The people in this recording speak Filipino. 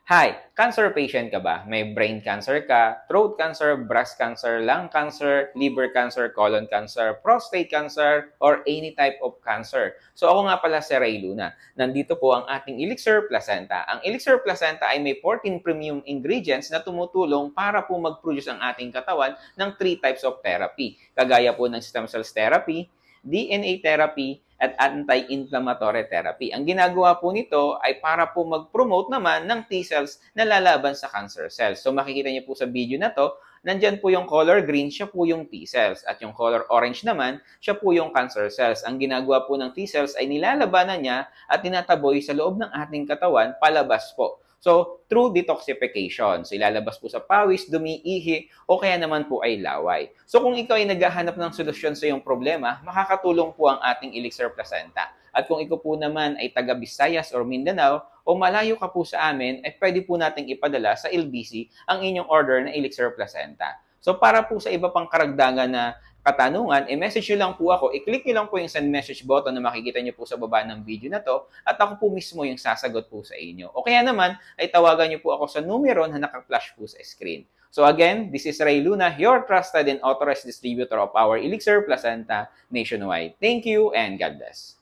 Hi, cancer patient ka ba? May brain cancer ka, throat cancer, breast cancer, lung cancer, liver cancer, colon cancer, prostate cancer, or any type of cancer. So ako nga pala si Ray Luna. Nandito po ang ating Elixir Placenta. Ang Elixir Placenta ay may 14 premium ingredients na tumutulong para po mag-produce ang ating katawan ng 3 types of therapy. Kagaya po ng stem cells therapy, DNA therapy, at anti-inflammatory therapy. Ang ginagawa po nito ay para po mag-promote naman ng T-cells na lalaban sa cancer cells. So makikita niyo po sa video na to, nandyan po yung color green, siya po yung T-cells. At yung color orange naman, siya po yung cancer cells. Ang ginagawa po ng T-cells ay nilalabanan niya at tinataboy sa loob ng ating katawan palabas po. So, through detoxification. So, ilalabas po sa pawis, dumi, ihi, o kaya naman po ay laway. So, kung ikaw ay naghahanap ng solusyon sa iyong problema, makakatulong po ang ating Elixir Placenta. At kung ikaw po naman ay taga Visayas or Mindanao, o malayo ka po sa amin, ay pwede po nating ipadala sa LBC ang inyong order na Elixir Placenta. So, para po sa iba pang karagdagan na katanungan, i-message nyo lang po ako, i-click nyo lang po yung send message button na makikita nyo po sa baba ng video na to at ako po mismo yung sasagot po sa inyo. O kaya naman, ay tawagan nyo po ako sa numero na naka-flash po sa screen. So again, this is Ray Luna, your trusted and authorized distributor of our Elixir Placenta nationwide. Thank you and God bless.